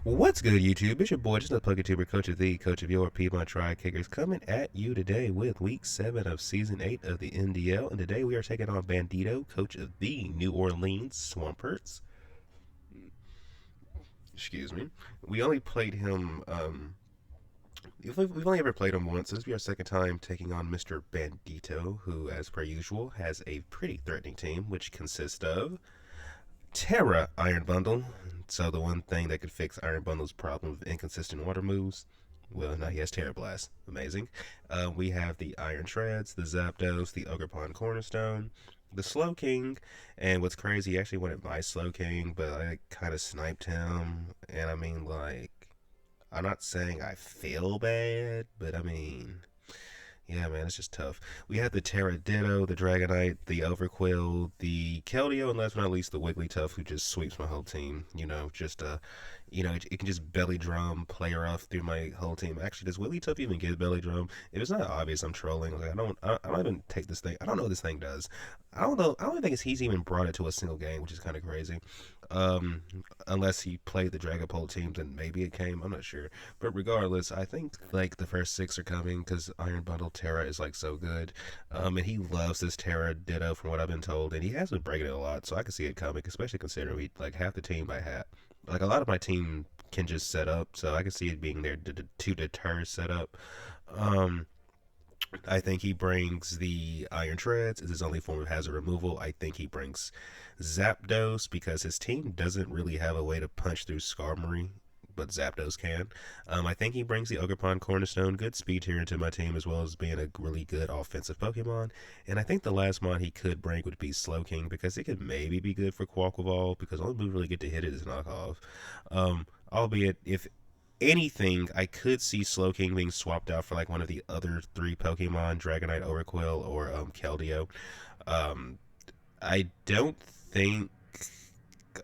What's good, YouTube? It's your boy, just a PokeTuber, coach of your Piedmont Tri Kickers, coming at you today with Week 7 of Season 8 of the MDL. And today we are taking on Bandito, coach of the New Orleans Swamperts. Excuse me. We only played him, we've only ever played him once. This will be our second time taking on Mr. Bandito, who, as per usual, has a pretty threatening team, which consists of Tera Iron Bundle. So the one thing that could fix Iron Bundle's problem of inconsistent water moves. Well, now he has Terra Blast. Amazing. We have the Iron Shreds, the Zapdos, the Ogerpon Cornerstone, the Slow King, and what's crazy, he actually wanted my Slow King, but I kind of sniped him. And I mean, like, I'm not saying I feel bad, but I mean, yeah, man, it's just tough. We had the Pteroditto, the Dragonite, the Overquill, the Keldeo, and last but not least, the Wigglytuff, who just sweeps my whole team. It can just belly drum, player off through my whole team. Actually, does Wigglytuff even get belly drum? If it's not obvious, I'm trolling. Like, I don't even take this thing. I don't know what this thing does. I don't know. I don't think he's even brought it to a single game, which is kind of crazy. Um, Unless he played the Dragapult teams, then maybe it came. I'm not sure. But regardless, I think like the first six are coming because Iron Bundle Terra is like so good. And he loves this Terra Ditto from what I've been told, and he has been breaking it a lot, so I can see it coming, especially considering we like half the team by half. Like a lot of my team can just set up, so I can see it being there to deter setup. Um, I think he brings the Iron Treads as his only form of hazard removal. I think he brings Zapdos because his team doesn't really have a way to punch through Skarmory, but Zapdos can. I think he brings the Ogerpon Cornerstone, good speed here into my team, as well as being a really good offensive Pokemon. And I think the last mod he could bring would be Slowking because it could maybe be good for Quaquaval because the only move really get to hit it is knockoff. Albeit, if anything, I could see Slowking being swapped out for like one of the other three Pokemon, Dragonite, Overquill, or Keldeo. Um, I don't think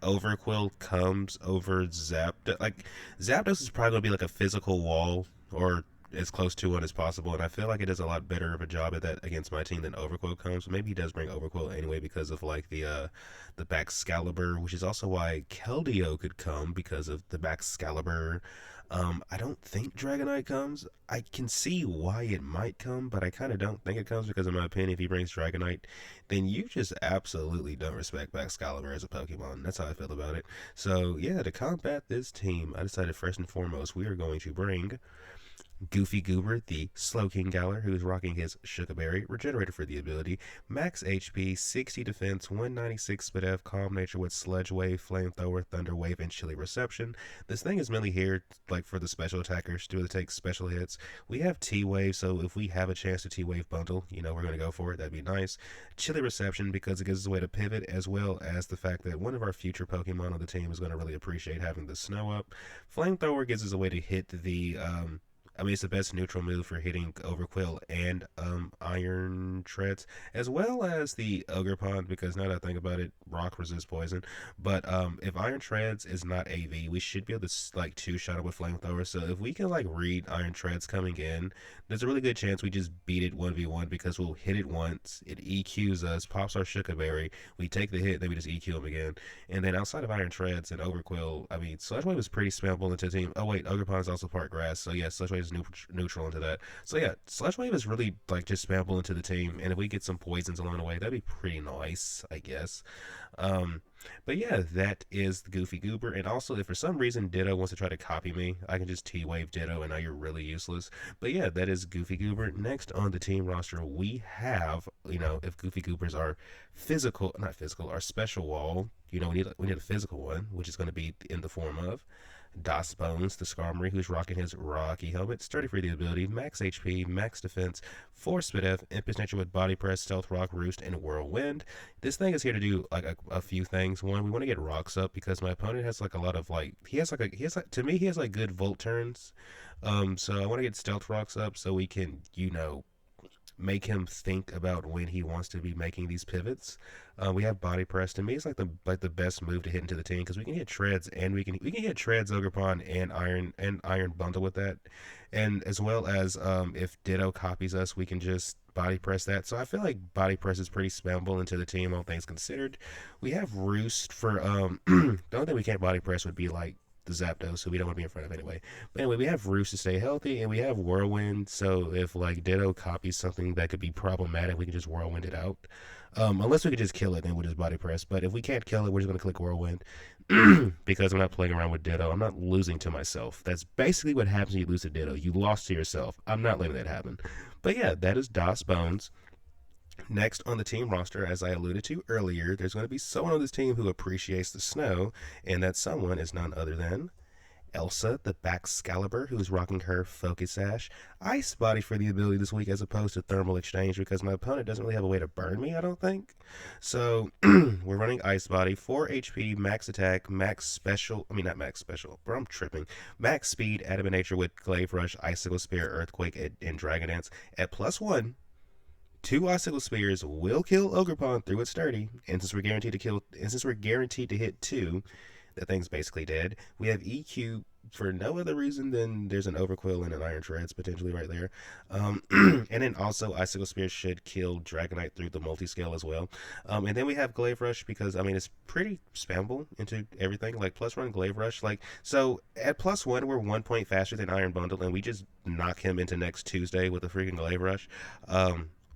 Overquill comes over Zapdos. Like Zapdos is probably gonna be like a physical wall or as close to one as possible, and I feel like it does a lot better of a job at that against my team than Overquill comes. Maybe he does bring Overquill anyway because of like the Baxcalibur, which is also why Keldeo could come because of the Baxcalibur. I don't think Dragonite comes. I can see why it might come, but I kind of don't think it comes because, in my opinion, if he brings Dragonite, then you just absolutely don't respect Baxcalibur as a Pokemon. That's how I feel about it. So, yeah, to combat this team, I decided first and foremost we are going to bring Goofy Goober, the Slowking Galar, who is rocking his Sugar Berry, regenerated for the ability, max HP, 60 defense, 196 speed F, calm nature with Sludge Wave, Flamethrower, Thunder Wave, and Chilly Reception. This thing is mainly here like for the special attackers to take special hits. We have T-Wave, so if we have a chance to T-Wave bundle, we're going to go for it. That'd be nice. Chilly Reception because it gives us a way to pivot, as well as the fact that one of our future Pokemon on the team is going to really appreciate having the snow up. Flamethrower gives us a way to hit it's the best neutral move for hitting Overquill and Iron Treads, as well as the Ogerpon, because now that I think about it, Rock resists poison. But if Iron Treads is not AV, we should be able to like two-shot it with Flamethrower. So if we can like read Iron Treads coming in, there's a really good chance we just beat it 1v1 because we'll hit it once, it EQs us, pops our Sugar Berry, we take the hit, then we just EQ him again. And then outside of Iron Treads and Overquill, I mean, Sludge Wave is pretty spammable into the team. Oh wait, Ogerpon is also part grass, so yeah, Sludge Wave is neutral into that. So yeah, Sludge Wave is really like just spammable into the team, and if we get some poisons along the way, that'd be pretty nice, I guess. Um, but yeah, that is the Goofy Goober. And also, if for some reason Ditto wants to try to copy me, I can just T-Wave Ditto, and now you're really useless. But yeah, that is Goofy Goober. Next on the team roster, we have, if Goofy Goobers are not physical, are special wall, we need a physical one, which is going to be in the form of Das Bones, the Skarmory, who's rocking his Rocky helmet, sturdy for the ability, max HP, max defense, 4 speed F, Impish Nature with Body Press, Stealth Rock, Roost, and Whirlwind. This thing is here to do like a few things. One, we want to get rocks up because my opponent has like a lot of like he has to me he has like good volt turns. So I want to get Stealth Rocks up so we can make him think about when he wants to be making these pivots. We have Body Press. To me, it's like the best move to hit into the team because we can hit Treads and we can hit Treads, Ogerpon, and Iron Bundle with that, and as well as if Ditto copies us, we can just Body Press that. So I feel like Body Press is pretty spammable into the team, all things considered. We have Roost for the only thing we can't Body Press would be like the Zapdos, who we don't want to be in front of anyway. But anyway, we have Roost to stay healthy, and we have Whirlwind, so if like Ditto copies something that could be problematic, we can just Whirlwind it out. Unless we could just kill it, then we'll just body press. But if we can't kill it, we're just going to click Whirlwind. Because I'm not playing around with Ditto. I'm not losing to myself. That's basically what happens when you lose to Ditto. You lost to yourself. I'm not letting that happen. But yeah, that is DOS Bones. Next on the team roster, as I alluded to earlier, there's going to be someone on this team who appreciates the snow, and that someone is none other than Elsa, the Baxcalibur, who is rocking her Focus Sash. Ice Body for the ability this week as opposed to Thermal Exchange because my opponent doesn't really have a way to burn me, I don't think. So, we're running Ice Body, 4 HP, max attack, max special, not max special, but I'm tripping. Max speed, Adamant Nature with Glaive Rush, Icicle Spear, Earthquake, and Dragon Dance at +1. 2 Icicle Spears will kill Ogerpon through its sturdy, and since we're guaranteed to hit 2, that thing's basically dead. We have EQ for no other reason than there's an Overquill and an Iron Treads potentially right there. And then also Icicle Spear should kill Dragonite through the multi-scale as well. And then we have Glaive Rush because, it's pretty spammable into everything. Like, +1 Glaive Rush. So at +1, we're 1 point faster than Iron Bundle, and we just knock him into next Tuesday with a freaking Glaive Rush.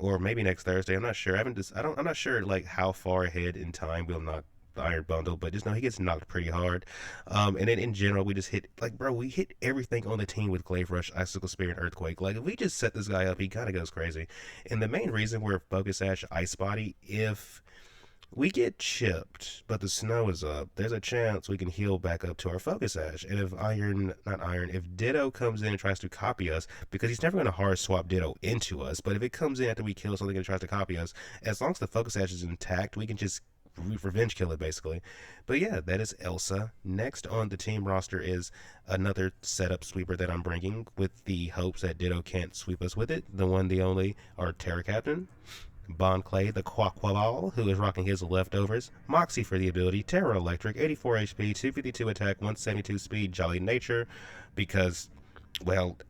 Or maybe next Thursday. I'm not sure. I'm not sure how far ahead in time we'll knock the Iron Bundle, but just know he gets knocked pretty hard. And then in general, we just hit we hit everything on the team with Glaive Rush, Icicle Spear, and Earthquake. If we just set this guy up, he kind of goes crazy. And the main reason we're Focus Sash, Ice Body, if we get chipped, but the snow is up, there's a chance we can heal back up to our Focus Sash. And if Ditto comes in and tries to copy us, because he's never going to hard swap Ditto into us, but if it comes in after we kill something and tries to copy us, as long as the Focus Sash is intact, we can just revenge kill it basically. But yeah, that is Elsa. Next on the team roster is another setup sweeper that I'm bringing with the hopes that Ditto can't sweep us with it. The one, the only, our Tera Captain. Bon Clay, the Quaquaval, who is rocking his leftovers. Moxie for the ability. Tera Electric, 84 HP, 252 attack, 172 speed, Jolly Nature. Because,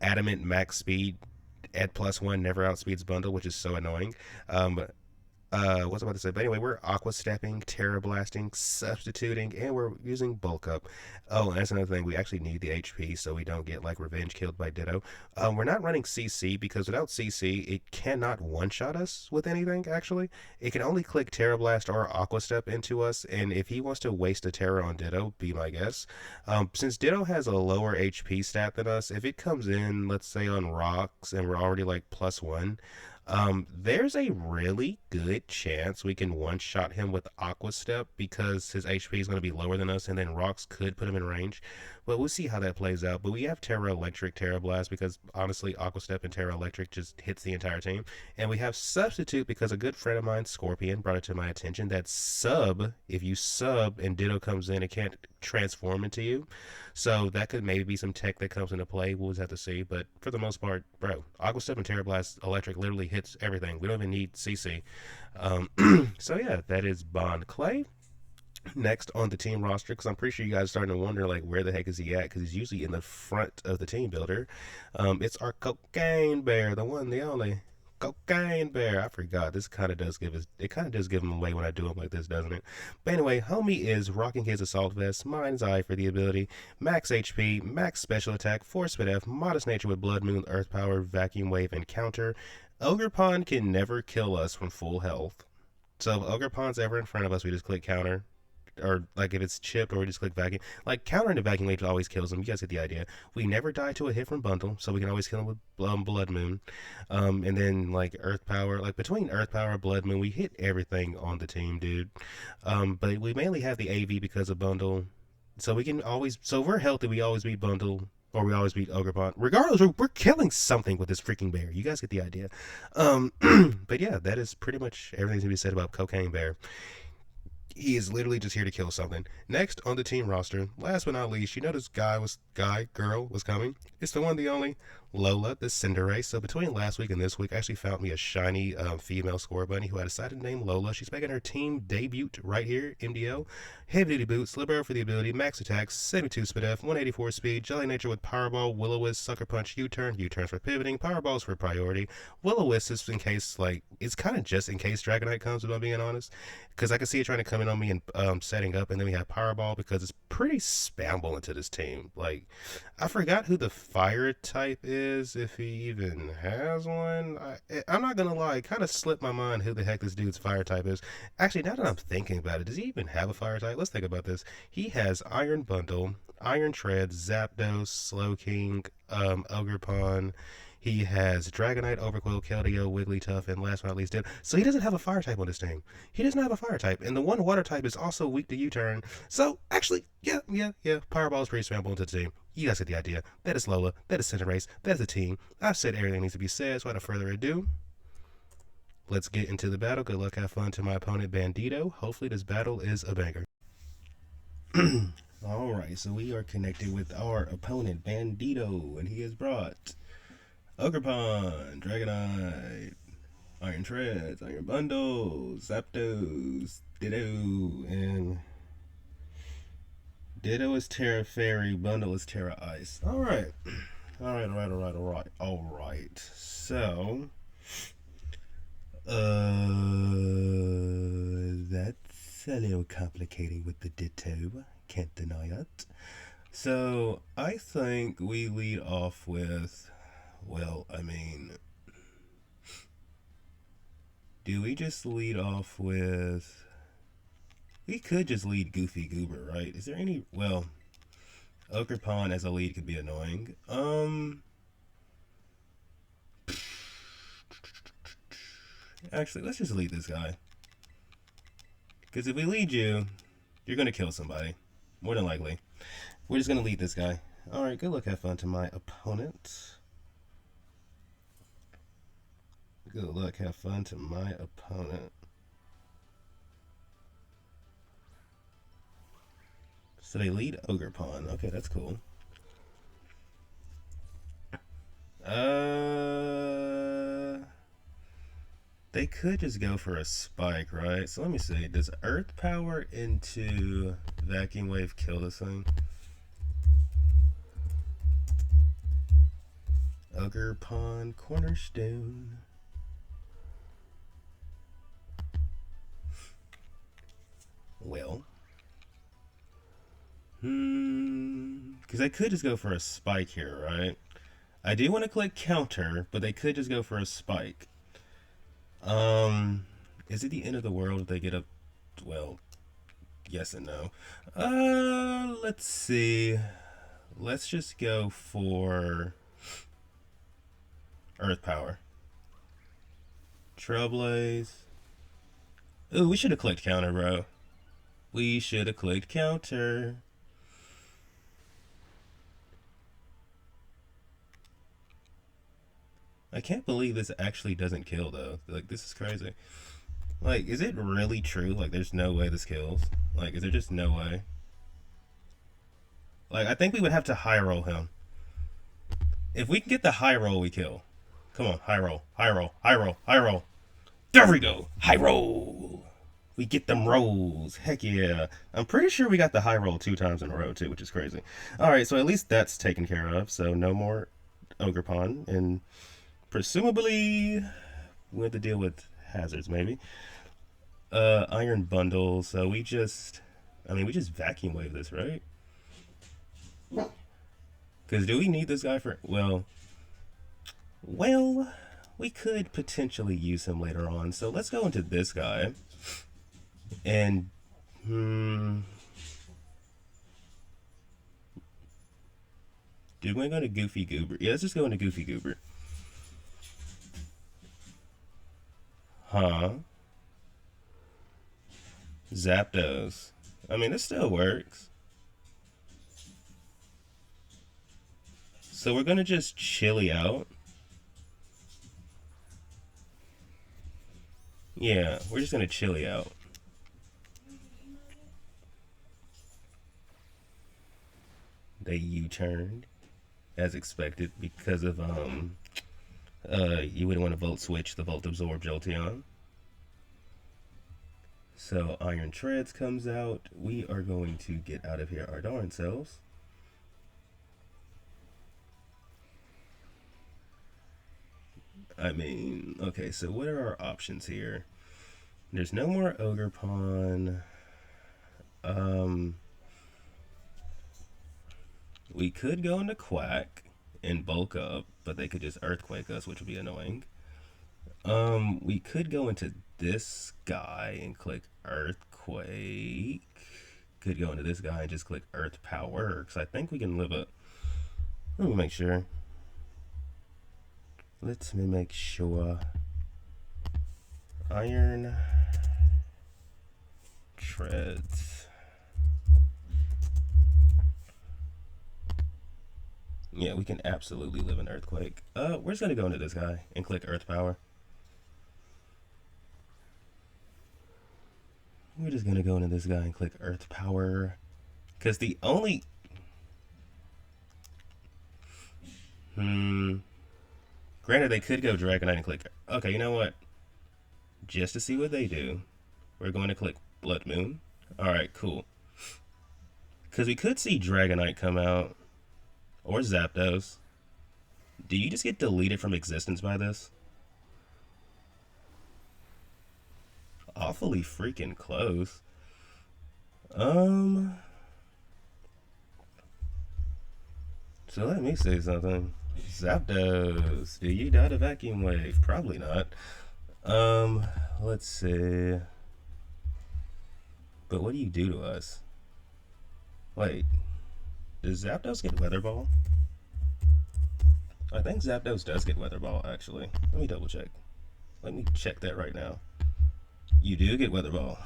Adamant max speed at +1 never outspeeds Bundle, which is so annoying. What's I about to say? But anyway, we're Aqua Stepping, Terra Blasting, Substituting, and we're using Bulk Up. Oh, and that's another thing. We actually need the HP so we don't get Revenge killed by Ditto. We're not running CC because without CC, it cannot one-shot us with anything, actually. It can only click Terra Blast or Aqua Step into us, and if he wants to waste a Terra on Ditto, be my guess. Since Ditto has a lower HP stat than us, if it comes in, let's say on Rocks, and we're already +1, there's a really good chance we can one-shot him with Aqua Step because his HP is going to be lower than us, and then Rocks could put him in range. But we'll see how that plays out. But we have Tera Electric, Tera Blast, because honestly, Aqua Step and Tera Electric just hits the entire team. And we have Substitute because a good friend of mine, Scorpion, brought it to my attention that if you sub and Ditto comes in, it can't transform into you. So that could maybe be some tech that comes into play. We'll just have to see. But for the most part, Aqua Step and Tera Blast Electric literally hits everything. We don't even need CC. So yeah, that is Bon Clay. Next on the team roster, because I'm pretty sure you guys are starting to wonder where the heck is he at, because he's usually in the front of the team builder. It's our Cocaine Bear, the one, the only Cocaine Bear. I forgot. This kind of does give him away when I do him like this, doesn't it? But anyway, homie is rocking his Assault Vest, Mind's Eye for the ability, max HP, max special attack, Force Spit F, Modest Nature with Blood Moon, Earth Power, Vacuum Wave, and Counter. Ogerpon can never kill us from full health. So if Ogerpon's ever in front of us, we just click Counter. Or if it's chipped, or we just click Vacuum. Countering the Vacuum Wave always kills him. You guys get the idea. We never die to a hit from Bundle, so we can always kill him with Blood Moon. And then Earth Power. Between Earth Power and Blood Moon, we hit everything on the team, dude. But we mainly have the AV because of Bundle. So we can always, so if we're healthy, we always beat Bundle. Or we always beat Ogerpon. Regardless, we're killing something with this freaking bear. You guys get the idea. But yeah, that is pretty much everything to be said about Cocaine Bear. He is literally just here to kill something. Next on the team roster, last but not least, this girl was coming. It's the one, the only, Lola, the Cinderace. So between last week and this week, I actually found me a shiny female score bunny who I decided to name Lola. She's making her team debut right here, MDL. Heavy Duty Boots, Libero for the ability, max attack, 72 speed F, 184 speed, Jelly Nature with Powerball, Will-O-Wisp, Sucker Punch, U-Turn, U-Turns for pivoting, Powerballs for priority. Will-O-Wisp is in case, it's kind of just in case Dragonite comes, if I'm being honest. Because I can see it trying to come coming on me and setting up, and then we have Powerball because it's pretty spammable into this team. Like, I forgot who the fire type is, if he even has one. I'm not gonna lie, it kind of slipped my mind who the heck this dude's fire type is. Actually, now that I'm thinking about it, does he even have a fire type? Let's think about this. He has Iron Bundle, Iron Tread, Zapdos, Slowking, Ogerpon. He has Dragonite, Overqwil, Keldeo, Wigglytuff, and last but not least, Dip. So he doesn't have a fire type on this team. He doesn't have a fire type, and the one water type is also weak to U-turn. So actually, yeah. Powerball is pretty spammable into the team. You guys get the idea. That is Lola. That is Cinderace. That is the team. I've said everything needs to be said, so without further ado, let's get into the battle. Good luck, have fun to my opponent, Bandito. Hopefully this battle is a banger. Alright, so we are connected with our opponent, Bandito, and he has brought Ogerpon, Dragonite, Iron Treads, Iron Bundles, Zapdos, Ditto, and Ditto is Tera Fairy, Bundle is Tera Ice. Alright. Alright. So, that's a little complicated with the Ditto. Can't deny it. So, I think we lead off with, well, I mean, do we just lead off with, we could just lead Goofy Goober, right? Is there any, well, Ogerpon as a lead could be annoying. Actually, let's just lead this guy. Because if we lead you, you're going to kill somebody. More than likely. We're just going to lead this guy. Alright, good luck, have fun to my opponent. Good luck, have fun to my opponent. So they lead Ogerpon. Okay, that's cool. They could just go for a spike, right? So let me see. Does Earth Power into Vacuum Wave kill this thing? Ogerpon, Cornerstone. Well. Because I could just go for a spike here, right? I do want to click counter, but they could just go for a spike. Is it the end of the world if they get up? Well, yes and no. Let's see. Let's just go for Earth Power. Trailblaze. Ooh, we should have clicked counter, bro. We should have clicked counter. I can't believe this actually doesn't kill, though. Like, this is crazy. Like, is it really true? Like, there's no way this kills? Like, is there just no way? Like, I think we would have to high roll him. If we can get the high roll, we kill. Come on, high roll, high roll, high roll, high roll. There we go, high roll. We get them rolls. Heck yeah. I'm pretty sure we got the high roll 2 times in a row, too, which is crazy. Alright, so at least that's taken care of. So no more Ogerpon. And presumably we have to deal with hazards, maybe. Iron Bundle. So we just Vacuum Wave this, right? Because do we need this guy for... Well, we could potentially use him later on. So let's go into this guy. And... Dude, we're going to Goofy Goober. Yeah, let's just go into Goofy Goober. Huh? Zapdos. I mean, this still works. So we're going to just chilly out. Yeah, we're just going to chilly out. They U-turned, as expected, because of, you wouldn't want to Volt Switch the Volt Absorb Jolteon. So Iron Treads comes out. We are going to get out of here our darn selves. I mean, okay, so what are our options here? There's no more Ogerpon. Um, we could go into Quack and bulk up, but they could just Earthquake us, which would be annoying. We could go into this guy and click Earthquake. Could go into this guy and just click Earth Power, because I think we can live up. Let me make sure. Let me make sure. Iron Treads. Yeah, we can absolutely live in Earthquake. We're just gonna go into this guy and click Earth Power. We're just gonna go into this guy and click Earth Power. Because the only... Granted, they could go Dragonite and click... Okay, you know what? Just to see what they do, we're going to click Blood Moon. Alright, cool. Because we could see Dragonite come out. Or Zapdos. Do you just get deleted from existence by this? Awfully freaking close. So let me say something. Zapdos, do you die to Vacuum Wave? Probably not. Let's see. But what do you do to us? Wait, does Zapdos get Weather Ball? I think Zapdos does get Weather Ball, actually. Let me double check. Let me check that right now. You do get Weather Ball.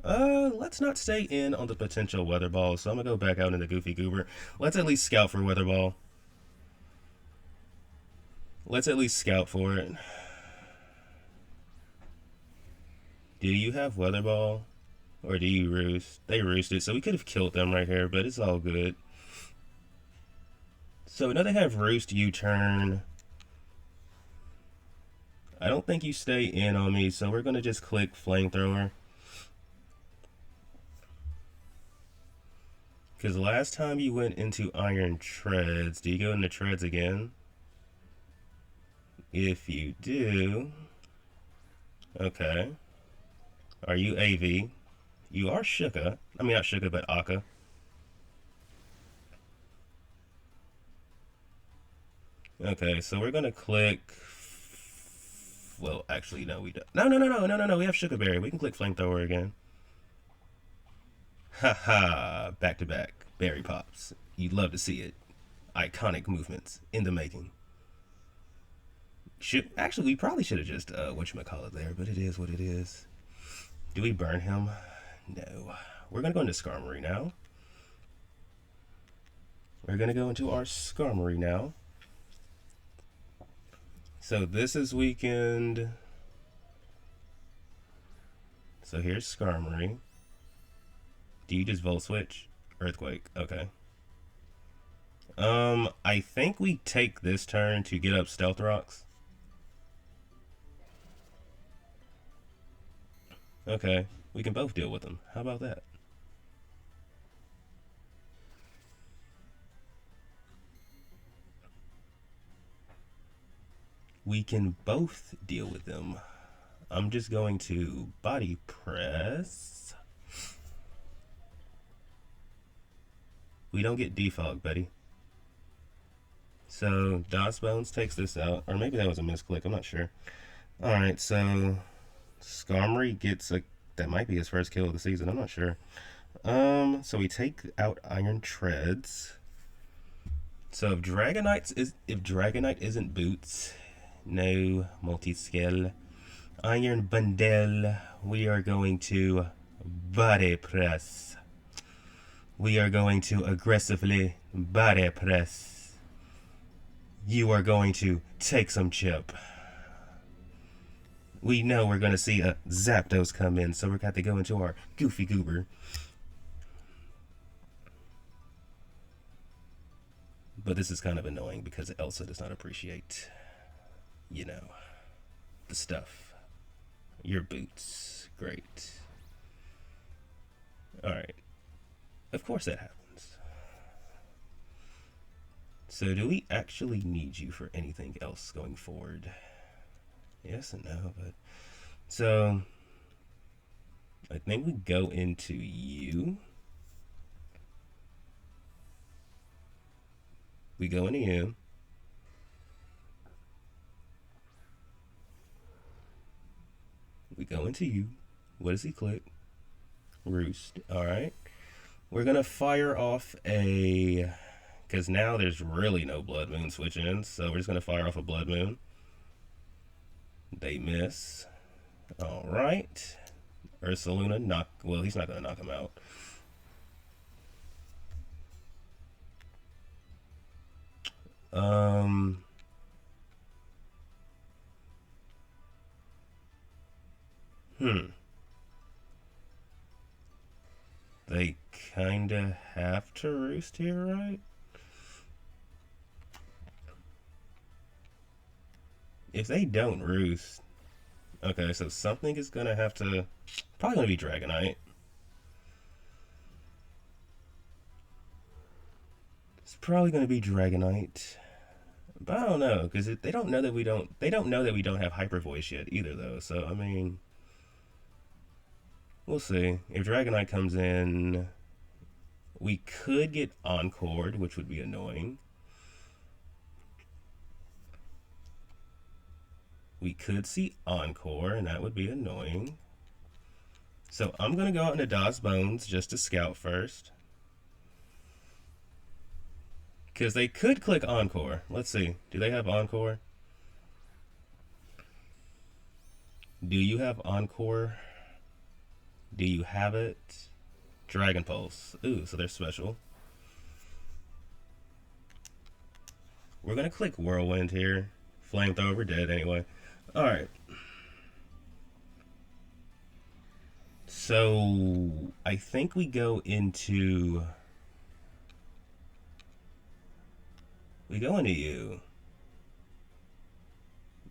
Let's not stay in on the potential Weather Ball, so I'm gonna go back out into Goofy Goober. Let's at least scout for Weather Ball. Let's at least scout for it. Do you have Weather Ball? Or do you roost? They roosted, so we could have killed them right here, but it's all good. So now they have roost, U-turn. I don't think you stay in on me, so we're going to just click Flamethrower. Because last time you went into Iron Treads, do you go into Treads again? If you do... Okay. Are you AV? You are Shuka. I mean, not Shuka, but Akka. Okay, so we're gonna click... Well, actually, no, we don't. No. We have Sugar Berry. We can click Flamethrower again. Haha, back to back. Berry Pops. You'd love to see it. Iconic movements in the making. Actually, we probably should have just, whatchamacallit there, but it is what it is. Do we burn him? No. We're gonna go into Skarmory now. We're gonna go into our Skarmory now. So this is weekend. So here's Skarmory. Do you just Volt Switch? Earthquake. Okay. I think we take this turn to get up Stealth Rocks. Okay. We can both deal with them. How about that? We can both deal with them. I'm just going to Body Press. We don't get Defog, buddy. So DOS Bones takes this out. Or maybe that was a misclick. I'm not sure. Alright, so Skarmory gets a... That might be his first kill of the season. I'm not sure. So we take out Iron Treads. So if Dragonite isn't Boots, no multi-skill. Iron Bundle, we are going to Body Press. We are going to aggressively Body Press. You are going to take some chip. We know we're going to see a Zapdos come in, so we're going to go into our Goofy Goober. But this is kind of annoying because Elsa does not appreciate, you know, the stuff. Your boots. Great. Alright. Of course that happens. So do we actually need you for anything else going forward? Yes and no, but... So... I think we go into you. We go into you. We go into you. What does he click? Roost. Alright. We're going to fire off a... Because now there's really no Blood Moon switch in, so we're just going to fire off a Blood Moon. They miss. Alright. Ursaluna knock... Well, he's not going to knock him out. They kinda have to roost here, right? If they don't roost... Okay, so something is gonna have to... Probably gonna be Dragonite. It's probably gonna be Dragonite. But I don't know, because they don't know that we don't... They don't know that we don't have Hyper Voice yet either, though. So, I mean... We'll see. If Dragonite comes in... We could get Encored, which would be annoying. We could see Encore, and that would be annoying. So I'm going to go out into Daw's Bones just to scout first. Because they could click Encore. Let's see. Do they have Encore? Do you have Encore? Do you have it? Dragon Pulse. Ooh, so they're special. We're going to click Whirlwind here. Flamethrower, dead anyway. Alright. So, I think we go into... We go into you.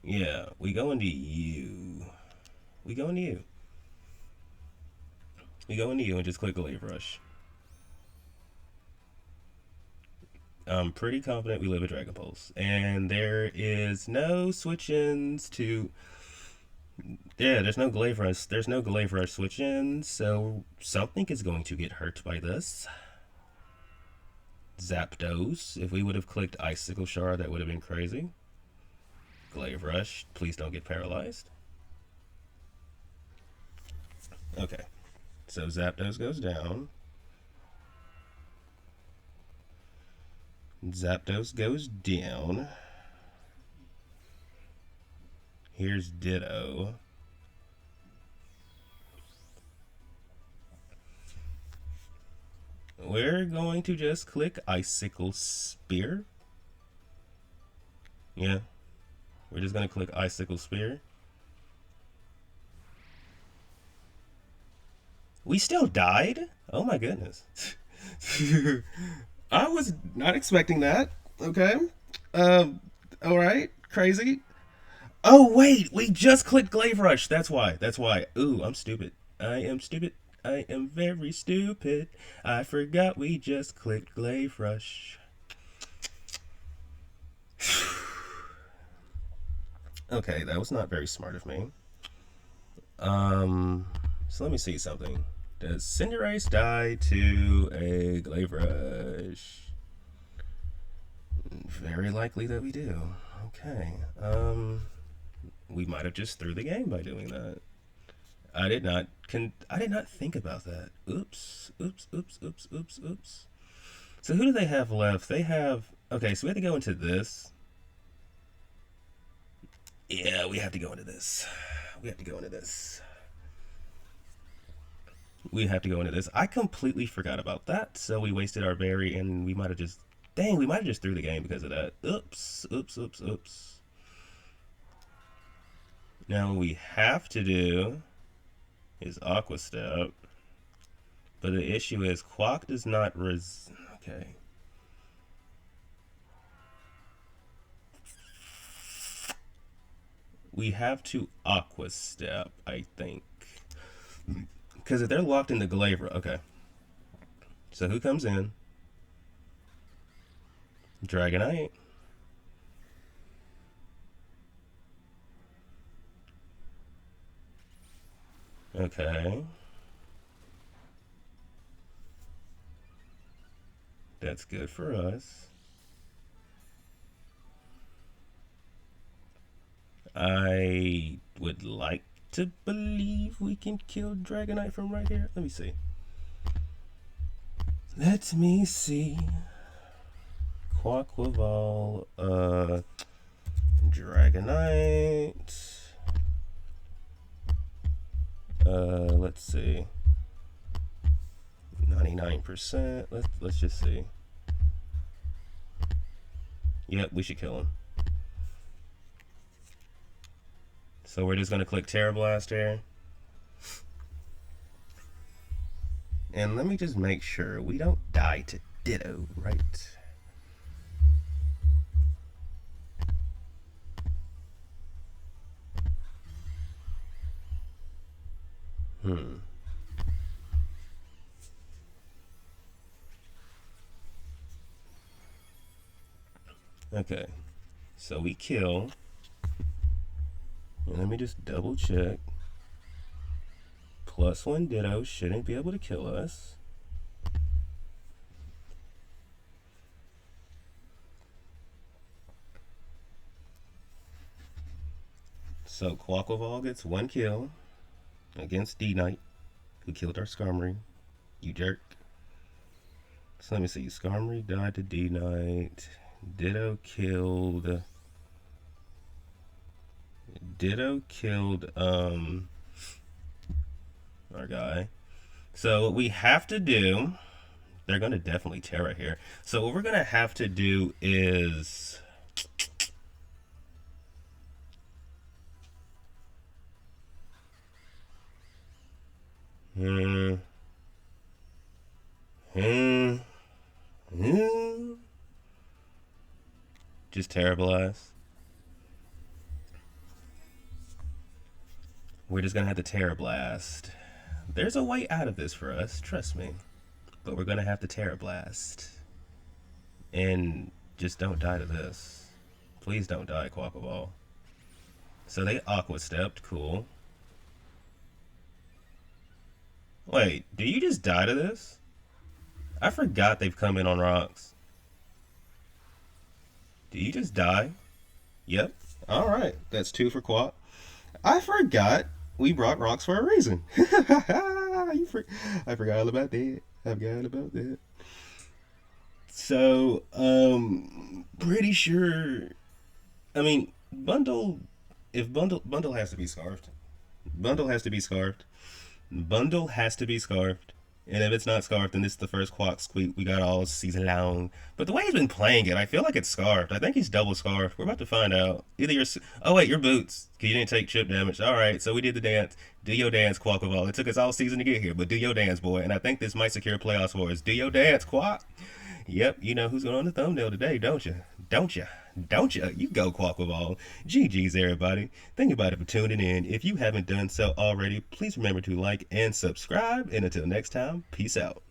Yeah, we go into you. We go into you. We go into you and just click Glaive Rush. I'm pretty confident we live a Dragon Pulse. And there is no switch-ins to... Yeah, there's no Glaive Rush. There's no Glaive Rush switch-ins, so something is going to get hurt by this. Zapdos. If we would have clicked Icicle Shard, that would have been crazy. Glaive Rush. Please don't get paralyzed. Okay. So Zapdos goes down. Zapdos goes down. Here's Ditto. We're going to just click Icicle Spear. Yeah. We're just going to click Icicle Spear. We still died? Oh my goodness. I was not expecting that. Okay. Alright. Crazy. Oh wait, we just clicked Glaive Rush. That's why. That's why. Ooh, I'm stupid. I am stupid. I am very stupid. I forgot we just clicked Glaive Rush. Okay, that was not very smart of me. So let me see something. Does Cinderace die to a Glaive Rush? Very likely that we do. Okay. We might have just threw the game by doing that. I did not think about that. Oops. Oops. Oops. Oops. Oops. Oops. So who do they have left? They have... Okay, so we have to go into this. Yeah, we have to go into this. We have to go into this. We have to go into this. I completely forgot about that, so we wasted our berry, and we might have just... Dang, we might have just threw the game because of that. Oops. Oops. Oops. Oops. Now what we have to do is Aqua Step. But the issue is Quack does not okay. We have to Aqua Step, I think. Because if they're locked in the Glaive... Okay. So who comes in? Dragonite. Okay. That's good for us. I would like to believe we can kill Dragonite from right here. Let me see. Let me see. Quaquaval, Dragonite. Let's see. 99%. Let's just see. Yep, we should kill him. So we're just gonna click Tera Blast here. And let me just make sure we don't die to Ditto, right? Okay, so we kill. And let me just double check. +1 Ditto shouldn't be able to kill us. So Quaquaval gets 1 kill against D-Knight, who killed our Skarmory. You jerk. So let me see. Skarmory died to D-Knight. Ditto killed our guy. So what we have to do, they're gonna definitely Tera here. So what we're gonna have to do is just Tera Blast. We're just gonna have to Tera Blast. There's a way out of this for us, trust me. But we're gonna have to Tera Blast. And just don't die to this. Please don't die, Quaquaval. So they Aqua Stepped, cool. Wait, do you just die to this? I forgot they've come in on rocks. Do you just die? Yep. Alright, that's 2 for Quack. I forgot we brought rocks for a reason. I forgot all about that. I forgot about that. So, pretty sure. I mean, Bundle. If Bundle has to be scarfed. Bundle has to be scarfed. Bundle has to be scarfed. And if it's not scarfed, then this is the first Quack squeak we got all season long. But the way he's been playing it, I feel like it's scarfed. I think he's double scarfed. We're about to find out. Either you're... Oh, wait, your boots. Because you didn't take chip damage. All right, so we did the dance. Do your dance, Quaquaval. It took us all season to get here, but do your dance, boy. And I think this might secure playoffs for us. Do your dance, Quack. Yep, you know who's going on the thumbnail today, don't you? Don't you? Don't you? You go, Quaquaval. GG's, everybody. Thank you for tuning in. If you haven't done so already, please remember to like and subscribe. And until next time, peace out.